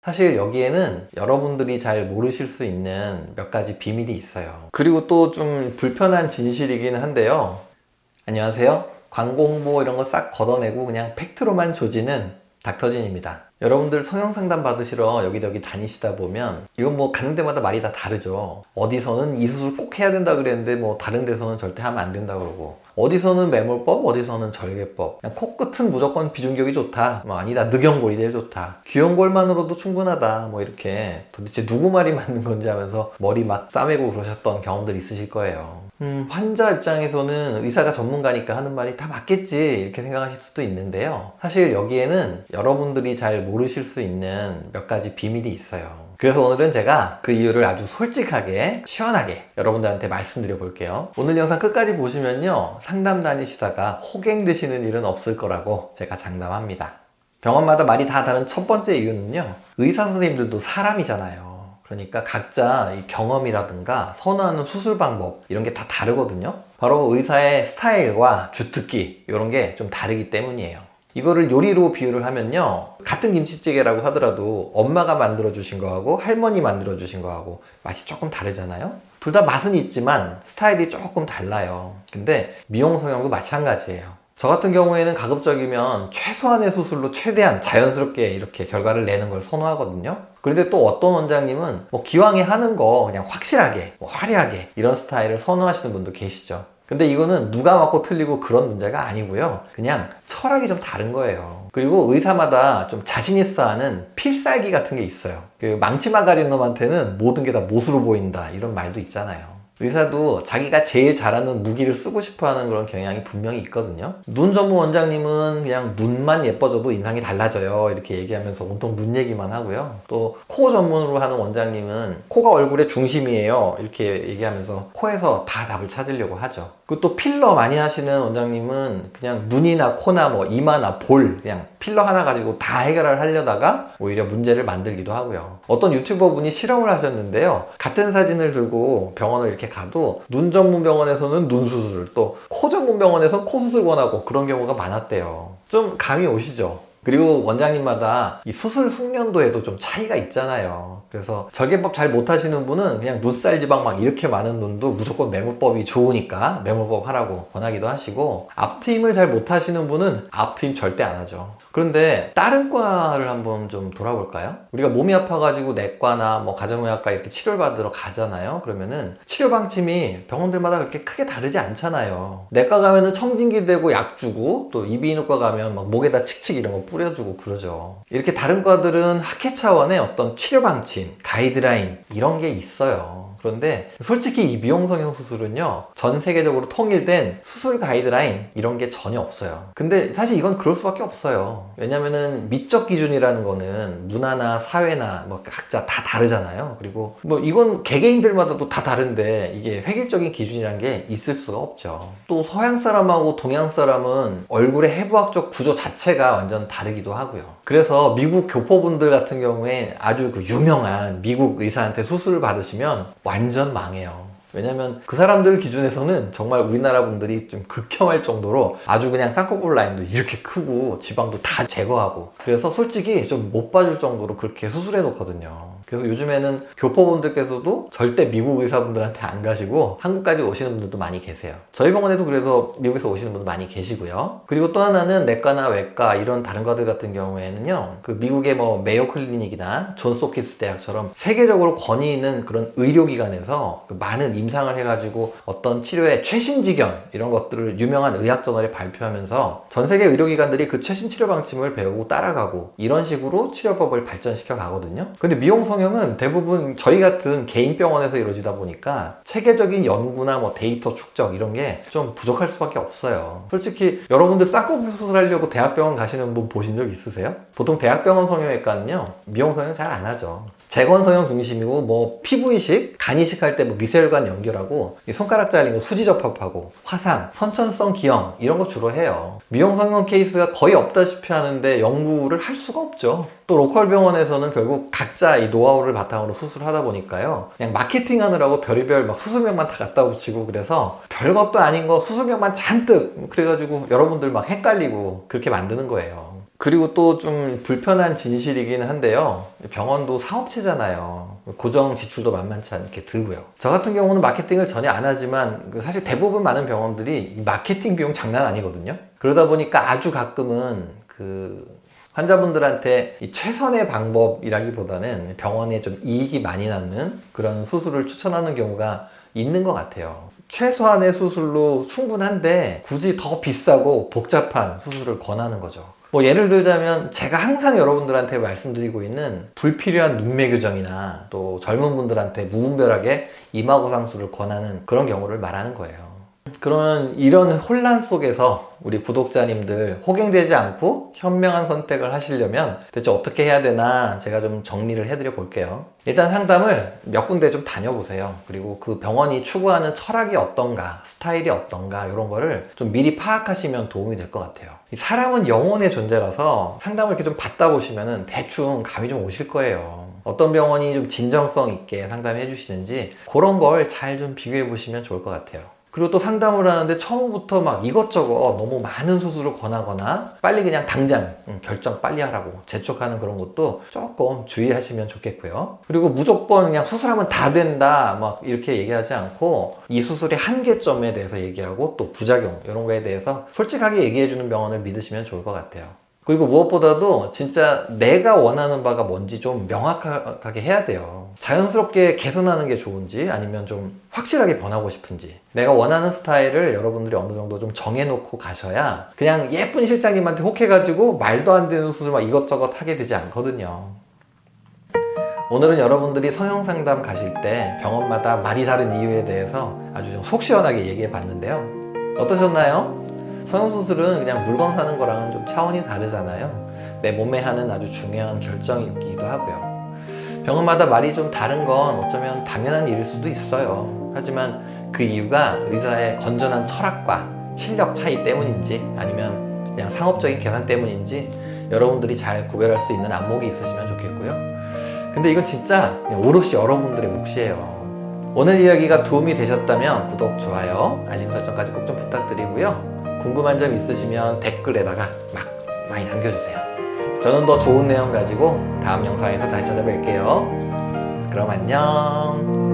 사실 여기에는 여러분들이 잘 모르실 수 있는 몇 가지 비밀이 있어요. 그리고 또 좀 불편한 진실이긴 한데요. 안녕하세요. 광고 홍보 이런 거 싹 걷어내고 그냥 팩트로만 조지는 닥터진입니다. 여러분들 성형상담 받으시러 여기저기 다니시다 보면 이건 뭐 가는 데마다 말이 다 다르죠. 어디서는 이 수술 꼭 해야 된다 그랬는데 뭐 다른 데서는 절대 하면 안 된다 그러고, 어디서는 매몰법, 어디서는 절개법, 그냥 코끝은 무조건 비중격이 좋다, 뭐 아니다 늑연골이 제일 좋다, 귀연골만으로도 충분하다, 뭐 이렇게 도대체 누구 말이 맞는 건지 하면서 머리 막 싸매고 그러셨던 경험들 있으실 거예요. 환자 입장에서는 의사가 전문가니까 하는 말이 다 맞겠지 이렇게 생각하실 수도 있는데요. 사실 여기에는 여러분들이 잘 모르실 수 있는 몇 가지 비밀이 있어요. 그래서 오늘은 제가 그 이유를 아주 솔직하게 시원하게 여러분들한테 말씀드려 볼게요. 오늘 영상 끝까지 보시면요, 상담 다니시다가 호갱되시는 일은 없을 거라고 제가 장담합니다. 병원마다 말이 다 다른 첫 번째 이유는요, 의사 선생님들도 사람이잖아요. 그러니까 각자 이 경험이라든가 선호하는 수술 방법 이런 게 다 다르거든요. 바로 의사의 스타일과 주특기 이런 게 좀 다르기 때문이에요. 이거를 요리로 비유를 하면요, 같은 김치찌개라고 하더라도 엄마가 만들어 주신 거하고 할머니 만들어 주신 거하고 맛이 조금 다르잖아요. 둘 다 맛은 있지만 스타일이 조금 달라요. 근데 미용 성형도 마찬가지예요. 저 같은 경우에는 가급적이면 최소한의 수술로 최대한 자연스럽게 이렇게 결과를 내는 걸 선호하거든요. 그런데 또 어떤 원장님은 뭐 기왕에 하는 거 그냥 확실하게, 뭐 화려하게 이런 스타일을 선호하시는 분도 계시죠. 근데 이거는 누가 맞고 틀리고 그런 문제가 아니고요, 그냥 철학이 좀 다른 거예요. 그리고 의사마다 좀 자신 있어 하는 필살기 같은 게 있어요. 그 망치만 가진 놈한테는 모든 게 다 못으로 보인다 이런 말도 있잖아요. 의사도 자기가 제일 잘하는 무기를 쓰고 싶어 하는 그런 경향이 분명히 있거든요. 눈 전문 원장님은 그냥 눈만 예뻐져도 인상이 달라져요 이렇게 얘기하면서 온통 눈 얘기만 하고요. 또 코 전문으로 하는 원장님은 코가 얼굴의 중심이에요 이렇게 얘기하면서 코에서 다 답을 찾으려고 하죠. 그리고 또 필러 많이 하시는 원장님은 그냥 눈이나 코나 뭐 이마나 볼 그냥 필러 하나 가지고 다 해결을 하려다가 오히려 문제를 만들기도 하고요. 어떤 유튜버 분이 실험을 하셨는데요, 같은 사진을 들고 병원을 이렇게 가도 눈 전문 병원에서는 눈 수술, 또 코 전문 병원에서는 코 수술 권하고 그런 경우가 많았대요. 좀 감이 오시죠? 그리고 원장님마다 이 수술 숙련도에도 좀 차이가 있잖아요. 그래서 절개법 잘 못하시는 분은 그냥 눈살 지방 막 이렇게 많은 눈도 무조건 매몰법이 좋으니까 매몰법 하라고 권하기도 하시고, 앞트임을 잘 못하시는 분은 앞트임 절대 안 하죠. 그런데 다른 과를 한번 좀 돌아볼까요? 우리가 몸이 아파가지고 내과나 뭐 가정의학과 이렇게 치료를 받으러 가잖아요. 그러면은 치료 방침이 병원들마다 그렇게 크게 다르지 않잖아요. 내과 가면은 청진기 대고 약 주고, 또 이비인후과 가면 막 목에다 칙칙 이런 거 뿌려주고 그러죠. 이렇게 다른 과들은 학회 차원의 어떤 치료 방침, 가이드라인 이런 게 있어요. 그런데 솔직히 이 미용 성형 수술은요, 전 세계적으로 통일된 수술 가이드라인 이런 게 전혀 없어요. 근데 사실 이건 그럴 수밖에 없어요. 왜냐면은 미적 기준이라는 거는 문화나 사회나 뭐 각자 다 다르잖아요. 그리고 뭐 이건 개개인들마다도 다 다른데 이게 획일적인 기준이란 게 있을 수가 없죠. 또 서양 사람하고 동양 사람은 얼굴의 해부학적 구조 자체가 완전 다르기도 하고요. 그래서 미국 교포분들 같은 경우에 아주 그 유명한 미국 의사한테 수술을 받으시면 완전 망해요. 왜냐면 그 사람들 기준에서는 정말 우리나라 분들이 좀 극혐할 정도로 아주 그냥 쌍꺼풀 라인도 이렇게 크고 지방도 다 제거하고, 그래서 솔직히 좀 못 봐줄 정도로 그렇게 수술해 놓거든요. 그래서 요즘에는 교포분들께서도 절대 미국 의사분들한테 안 가시고 한국까지 오시는 분들도 많이 계세요. 저희 병원에도 그래서 미국에서 오시는 분들 많이 계시고요. 그리고 또 하나는 내과나 외과 이런 다른 과들 같은 경우에는요, 그 미국의 뭐 메이오 클리닉이나 존스 홉킨스 대학처럼 세계적으로 권위 있는 그런 의료기관에서 그 많은 임상을 해가지고 어떤 치료의 최신 지견 이런 것들을 유명한 의학 저널에 발표하면서 전 세계 의료기관들이 그 최신 치료 방침을 배우고 따라가고 이런 식으로 치료법을 발전시켜 가거든요. 근데 미용 성형은 대부분 저희 같은 개인 병원에서 이루어지다 보니까 체계적인 연구나 뭐 데이터 축적 이런 게 좀 부족할 수밖에 없어요. 솔직히 여러분들 쌍꺼풀 수술하려고 대학병원 가시는 분 보신 적 있으세요? 보통 대학병원 성형외과는요, 미용 성형 잘 안 하죠. 재건 성형 중심이고, 뭐 피부 이식, 간 이식할 때 뭐 미세혈관 연결하고, 손가락 잘린 거 수지 접합하고, 화상, 선천성 기형 이런 거 주로 해요. 미용 성형 케이스가 거의 없다시피 하는데 연구를 할 수가 없죠. 또 로컬 병원에서는 결국 각자 이 노하우를 바탕으로 수술하다 보니까요, 그냥 마케팅 하느라고 별의별 막 수술명만 다 갖다 붙이고, 그래서 별것도 아닌 거 수술명만 잔뜩 그래가지고 여러분들 막 헷갈리고 그렇게 만드는 거예요. 그리고 또 좀 불편한 진실이긴 한데요. 병원도 사업체잖아요. 고정 지출도 만만치 않게 들고요. 저 같은 경우는 마케팅을 전혀 안 하지만 사실 대부분 많은 병원들이 이 마케팅 비용 장난 아니거든요. 그러다 보니까 아주 가끔은 환자분들한테 이 최선의 방법이라기보다는 병원에 좀 이익이 많이 남는 그런 수술을 추천하는 경우가 있는 것 같아요. 최소한의 수술로 충분한데 굳이 더 비싸고 복잡한 수술을 권하는 거죠. 뭐 예를 들자면 제가 항상 여러분들한테 말씀드리고 있는 불필요한 눈매 교정이나 또 젊은 분들한테 무분별하게 이마거상술을 권하는 그런 경우를 말하는 거예요. 그러면 이런 혼란 속에서 우리 구독자님들 호갱되지 않고 현명한 선택을 하시려면 대체 어떻게 해야 되나 제가 좀 정리를 해드려 볼게요. 일단 상담을 몇 군데 좀 다녀보세요. 그리고 그 병원이 추구하는 철학이 어떤가, 스타일이 어떤가 이런 거를 좀 미리 파악하시면 도움이 될 것 같아요. 사람은 영혼의 존재라서 상담을 이렇게 좀 받다 보시면은 대충 감이 좀 오실 거예요. 어떤 병원이 좀 진정성 있게 상담해 주시는지 그런 걸 잘 좀 비교해 보시면 좋을 것 같아요. 그리고 또 상담을 하는데 처음부터 막 이것저것 너무 많은 수술을 권하거나 빨리 그냥 당장 결정 빨리 하라고 재촉하는 그런 것도 조금 주의하시면 좋겠고요. 그리고 무조건 그냥 수술하면 다 된다 막 이렇게 얘기하지 않고 이 수술의 한계점에 대해서 얘기하고 또 부작용 이런 거에 대해서 솔직하게 얘기해 주는 병원을 믿으시면 좋을 것 같아요. 그리고 무엇보다도 진짜 내가 원하는 바가 뭔지 좀 명확하게 해야 돼요. 자연스럽게 개선하는 게 좋은지 아니면 좀 확실하게 변하고 싶은지 내가 원하는 스타일을 여러분들이 어느 정도 좀 정해놓고 가셔야 그냥 예쁜 실장님한테 혹해가지고 말도 안 되는 수술 막 이것저것 하게 되지 않거든요. 오늘은 여러분들이 성형상담 가실 때 병원마다 말이 다른 이유에 대해서 아주 좀 속 시원하게 얘기해 봤는데요. 어떠셨나요? 성형수술은 그냥 물건 사는 거랑은 좀 차원이 다르잖아요. 내 몸에 하는 아주 중요한 결정이기도 하고요. 병원마다 말이 좀 다른 건 어쩌면 당연한 일일 수도 있어요. 하지만 그 이유가 의사의 건전한 철학과 실력 차이 때문인지 아니면 그냥 상업적인 계산 때문인지 여러분들이 잘 구별할 수 있는 안목이 있으시면 좋겠고요. 근데 이건 진짜 오롯이 여러분들의 몫이에요. 오늘 이야기가 도움이 되셨다면 구독, 좋아요, 알림 설정까지 꼭 좀 부탁드리고요. 궁금한 점 있으시면 댓글에다가 막 많이 남겨주세요. 저는 더 좋은 내용 가지고 다음 영상에서 다시 찾아뵐게요. 그럼 안녕.